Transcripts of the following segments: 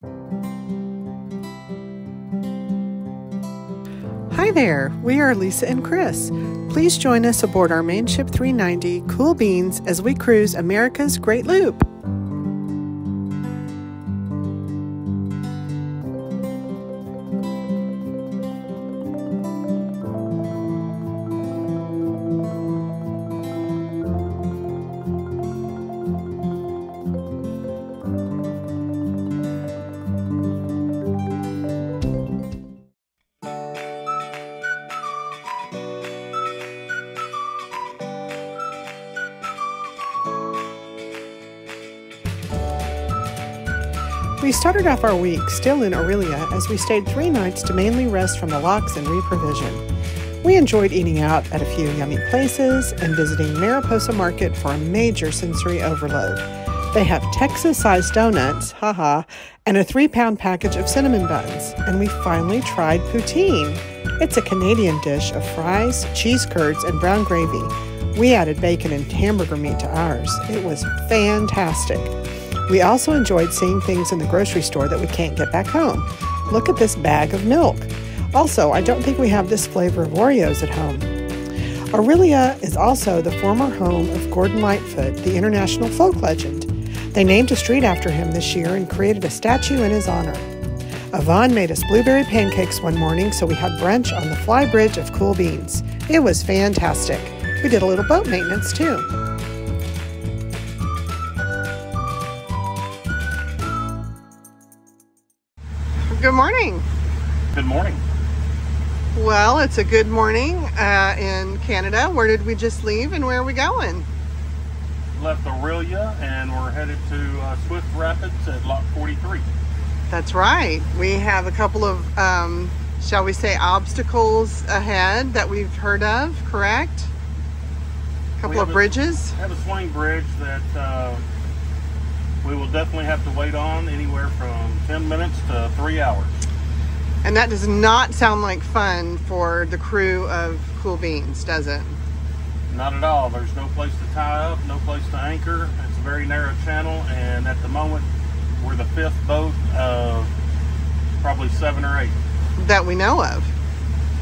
Hi there, we are Lisa and Chris. Please join us aboard our main ship 390, Cool Beans, as we cruise America's Great Loop. We started off our week still in Orillia as we stayed 3 nights to mainly rest from the locks and reprovision. We enjoyed eating out at a few yummy places and visiting Mariposa Market for a major sensory overload. They have Texas-sized donuts, and a 3-pound package of cinnamon buns. And we finally tried poutine. It's a Canadian dish of fries, cheese curds, and brown gravy. We added bacon and hamburger meat to ours. It was fantastic. We also enjoyed seeing things in the grocery store that we can't get back home. Look at this bag of milk. Also, I don't think we have this flavor of Oreos at home. Orillia is also the former home of Gordon Lightfoot, the international folk legend. They named a street after him this year and created a statue in his honor. Yvonne made us blueberry pancakes one morning, so we had brunch on the fly bridge of Cool Beans. It was fantastic. We did a little boat maintenance too. Good morning. Good morning. Well, it's a good morning in Canada. Where did we just leave and where are we going? Left Orillia and we're headed to Swift Rapids at Lock 43. That's right. We have a couple of, shall we say, obstacles ahead that we've heard of, correct? A couple of bridges. We have a swing bridge that we will definitely have to wait on anywhere from 10 minutes to 3 hours. And that does not sound like fun for the crew of Cool Beans, does it? Not at all. There's no place to tie up, no place to anchor. It's a very narrow channel, and at the moment we're the 5th boat of probably 7 or 8. That we know of.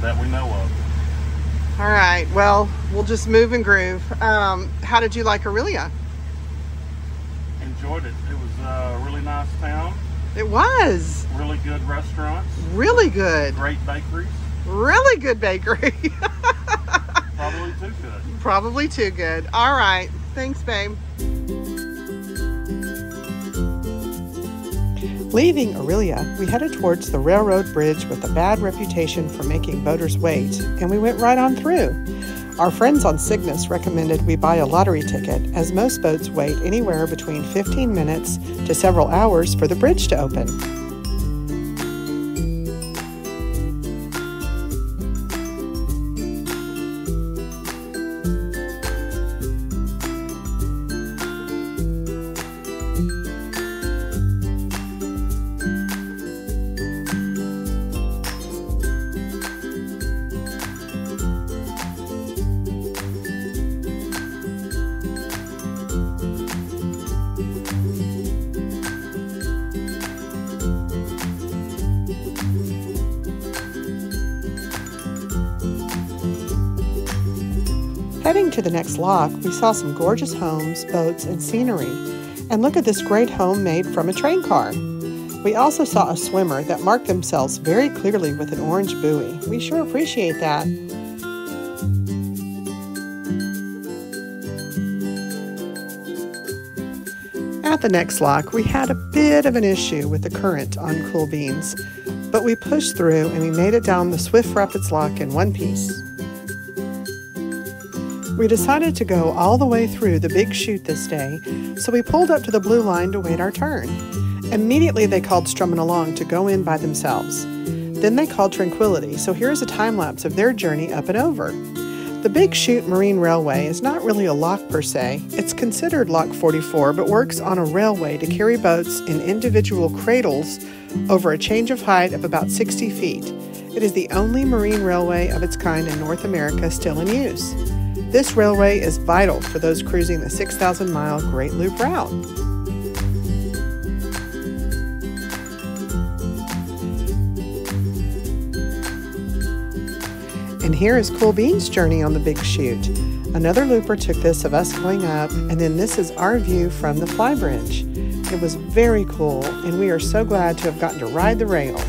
That we know of. All right, well, we'll just move and groove. How did you like Orillia? Enjoyed it. It was a really nice town. It was. Really good restaurants. Really good. Great bakeries. Really good bakery. Probably too good. Probably too good. All right. Thanks, babe. Leaving Orillia, we headed towards the railroad bridge with a bad reputation for making boaters wait, and we went right on through. Our friends on Cygnus recommended we buy a lottery ticket, as most boats wait anywhere between 15 minutes to several hours for the bridge to open. Heading to the next lock, we saw some gorgeous homes, boats, and scenery. And look at this great home made from a train car. We also saw a swimmer that marked themselves very clearly with an orange buoy. We sure appreciate that. At the next lock, we had a bit of an issue with the current on Cool Beans, but we pushed through and we made it down the Swift Rapids lock in one piece. We decided to go all the way through the Big Chute this day, so we pulled up to the blue line to wait our turn. Immediately they called Strumming Along to go in by themselves. Then they called Tranquility, so here's a time-lapse of their journey up and over. The Big Chute Marine Railway is not really a lock per se. It's considered Lock 44, but works on a railway to carry boats in individual cradles over a change of height of about 60 feet. It is the only marine railway of its kind in North America still in use. This railway is vital for those cruising the 6,000-mile Great Loop route. And here is Cool Bean's journey on the Big Chute. Another looper took this of us going up, and then this is our view from the flybridge. It was very cool, and we are so glad to have gotten to ride the rail.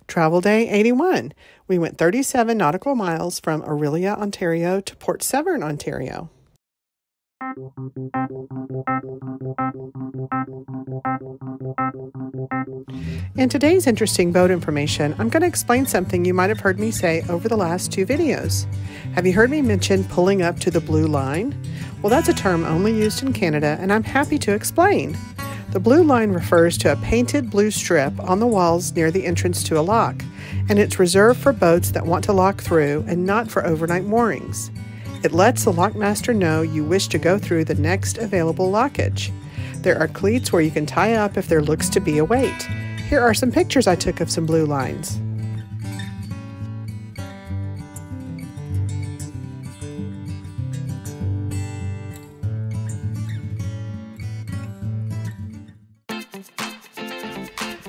Travel Day 81. We went 37 nautical miles from Orillia, Ontario to Trent-Severn, Ontario. In today's interesting boat information, I'm going to explain something you might have heard me say over the last 2 videos. Have you heard me mention pulling up to the blue line? Well, that's a term only used in Canada, and I'm happy to explain. The blue line refers to a painted blue strip on the walls near the entrance to a lock, and it's reserved for boats that want to lock through and not for overnight moorings. It lets the lockmaster know you wish to go through the next available lockage. There are cleats where you can tie up if there looks to be a wait. Here are some pictures I took of some blue lines.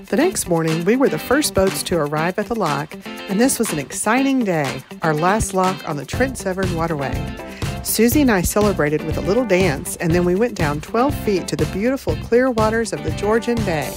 The next morning, we were the first boats to arrive at the lock, and this was an exciting day, our last lock on the Trent-Severn Waterway. Susie and I celebrated with a little dance, and then we went down 12 feet to the beautiful clear waters of the Georgian Bay.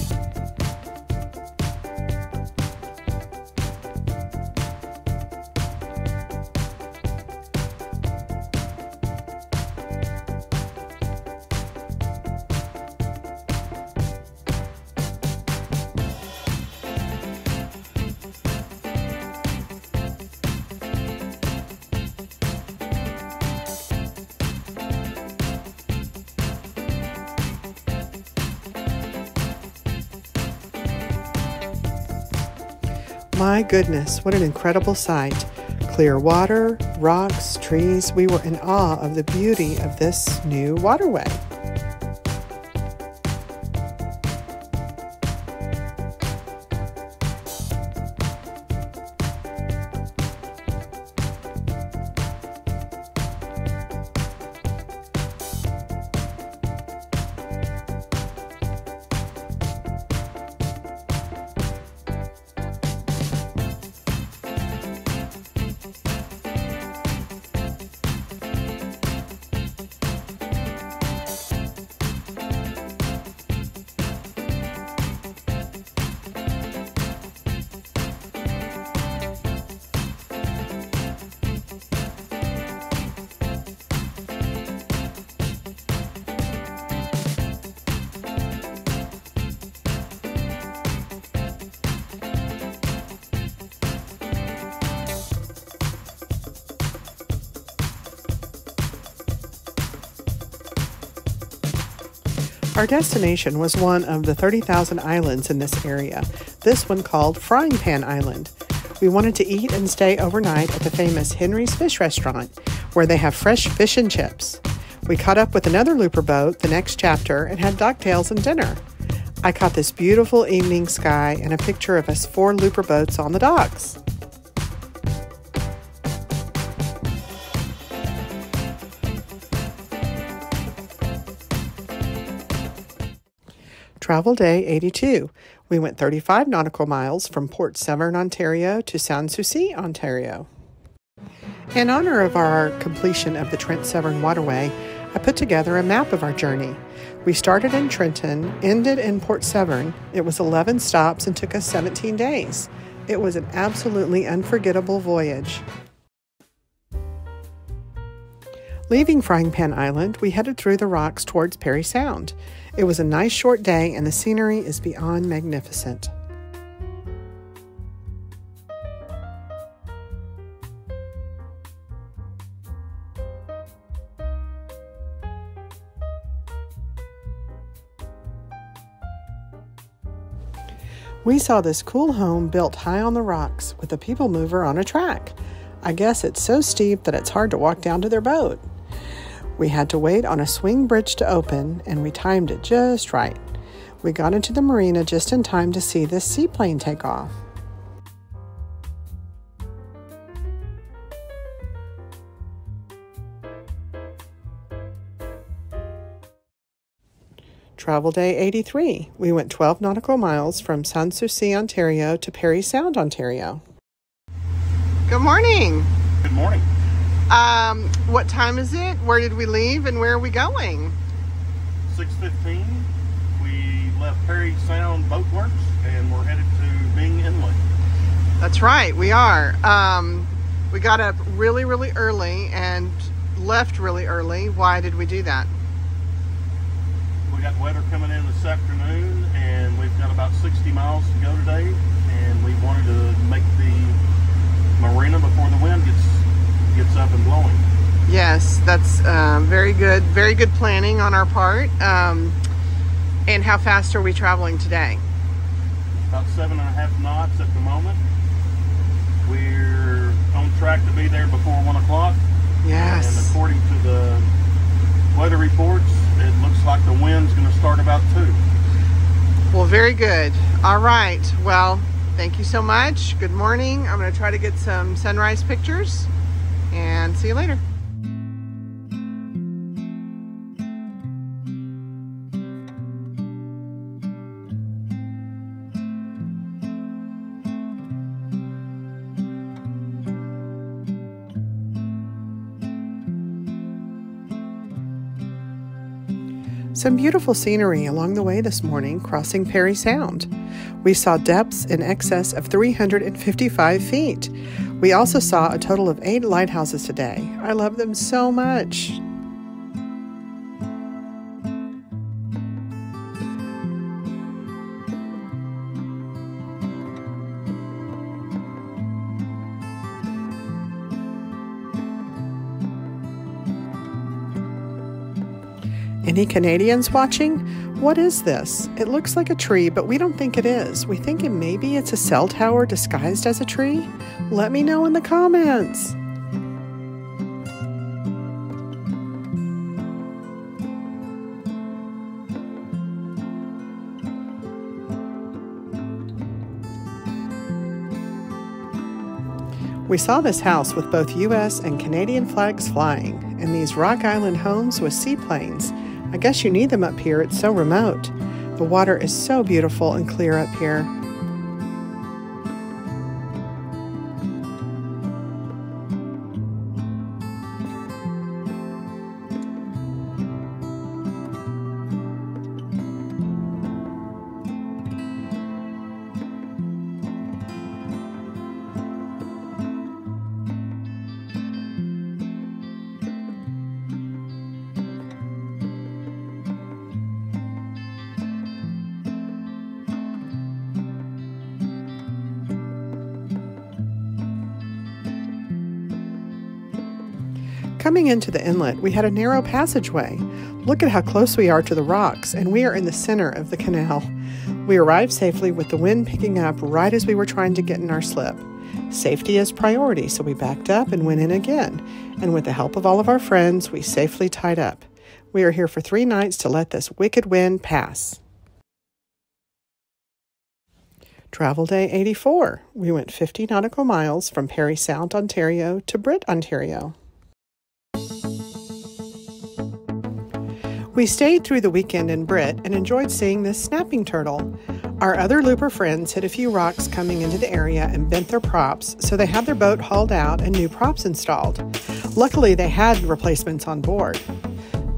My goodness, what an incredible sight. Clear water, rocks, trees. We were in awe of the beauty of this new waterway. Our destination was one of the 30,000 islands in this area, this one called Frying Pan Island. We wanted to eat and stay overnight at the famous Henry's Fish Restaurant, where they have fresh fish and chips. We caught up with another looper boat the next chapter and had ducktails and dinner. I caught this beautiful evening sky and a picture of us 4 looper boats on the docks. Travel Day 82. We went 35 nautical miles from Trent-Severn, Ontario to Sans Souci, Ontario. In honor of our completion of the Trent-Severn Waterway, I put together a map of our journey. We started in Trenton, ended in Trent-Severn. It was 11 stops and took us 17 days. It was an absolutely unforgettable voyage. Leaving Frying Pan Island, we headed through the rocks towards Parry Sound. It was a nice short day and the scenery is beyond magnificent. We saw this cool home built high on the rocks with a people mover on a track. I guess it's so steep that it's hard to walk down to their boat. We had to wait on a swing bridge to open, and we timed it just right. We got into the marina just in time to see this seaplane take off. Travel Day 83. We went 12 nautical miles from Sans Souci, Ontario to Parry Sound, Ontario. Good morning. Good morning. What time is it? Where did we leave and where are we going? 6:15. We left Parry Sound Boatworks and we're headed to Bing Inlet. That's right, we are. We got up really, really early and left really early. Why did we do that? We got weather coming in this afternoon and we've got about 60 miles to go today, and we wanted to make the marina before the wind gets up and blowing. Yes, that's very good planning on our part. And how fast are we traveling today? About 7.5 knots at the moment. We're on track to be there before 1 o'clock. Yes. And according to the weather reports, it looks like the wind's going to start about 2. Well, very good. All right. Well, thank you so much. Good morning. I'm going to try to get some sunrise pictures and see you later. Some beautiful scenery along the way this morning crossing Parry Sound. We saw depths in excess of 355 feet. We also saw a total of 8 lighthouses today. I love them so much. Any Canadians watching? What is this? It looks like a tree, but we don't think it is. We think maybe it's a cell tower disguised as a tree. Let me know in the comments. We saw this house with both U.S. and Canadian flags flying, and these Rock Island homes with seaplanes. I guess you need them up here, it's so remote. The water is so beautiful and clear up here. Coming into the inlet, we had a narrow passageway. Look at how close we are to the rocks, and we are in the center of the canal. We arrived safely with the wind picking up right as we were trying to get in our slip. Safety is priority, so we backed up and went in again. And with the help of all of our friends, we safely tied up. We are here for 3 nights to let this wicked wind pass. Travel Day 84. We went 50 nautical miles from Parry Sound, Ontario to Britt, Ontario. We stayed through the weekend in Britt and enjoyed seeing this snapping turtle. Our other looper friends hit a few rocks coming into the area and bent their props, so they had their boat hauled out and new props installed. Luckily, they had replacements on board.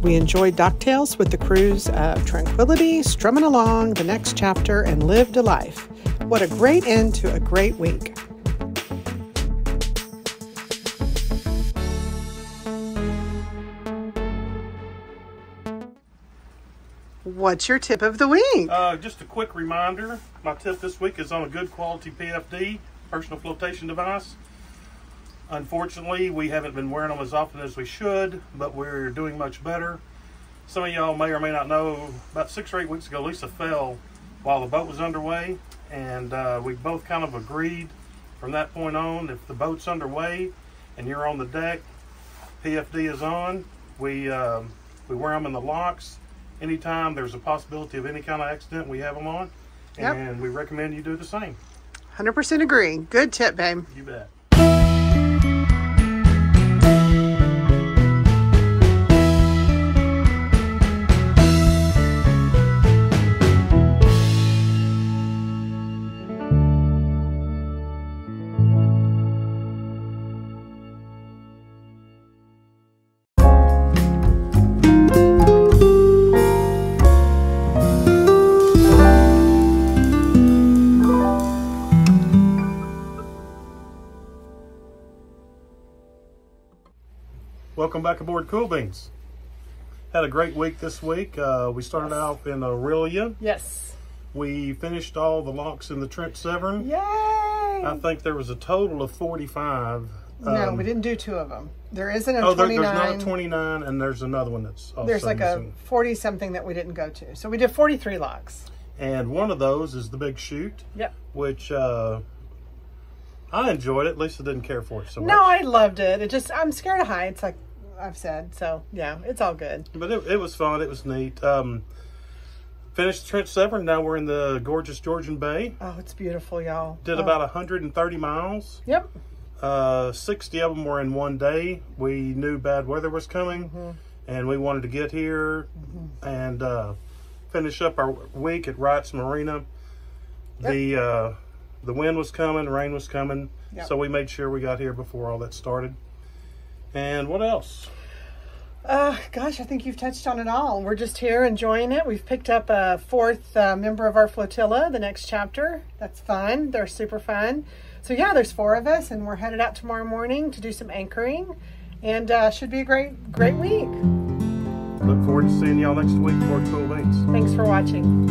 We enjoyed docktails with the cruise of tranquility, strumming along the next chapter, and lived a life. What a great end to a great week. What's your tip of the week? Just a quick reminder, my tip this week is on a good quality PFD, personal flotation device. Unfortunately, we haven't been wearing them as often as we should, but we're doing much better. Some of y'all may or may not know, about 6 or 8 weeks ago, Lisa fell while the boat was underway, and we both kind of agreed from that point on, if the boat's underway and you're on the deck, PFD is on. We wear them in the locks. Anytime there's a possibility of any kind of accident, we have them on. Yep. And we recommend you do the same. 100% agree. Good tip, babe. You bet. Welcome back aboard Cool Beans. Had a great week this week. We started out in Orillia. Yes. We finished all the locks in the Trent-Severn. Yay! I think there was a total of 45. No, we didn't do 2 of them. There isn't a 29. There's not a 29, and there's another one that's also There's like missing. a 40-something that we didn't go to. So we did 43 locks. And one of those is the Big Chute. Yep. Which I enjoyed it. Lisa didn't care for it so much. No, I loved it. I'm scared of heights, like I've said. So yeah, it's all good. But it was fun. It was neat. Finished Trent-Severn. Now we're in the gorgeous Georgian Bay. Oh, it's beautiful, y'all. Did about 130 miles. Yep. 60 of them were in one day. We knew bad weather was coming, and we wanted to get here and finish up our week at Wright's Marina. Yep. The wind was coming, rain was coming, so we made sure we got here before all that started. And what else? Gosh, I think you've touched on it all. We're just here enjoying it. We've picked up a 4th member of our flotilla, the next chapter. That's fun. They're super fun. So yeah, there's 4 of us, and we're headed out tomorrow morning to do some anchoring, and should be a great week. Look forward to seeing y'all next week for Cool Beans. Thanks for watching.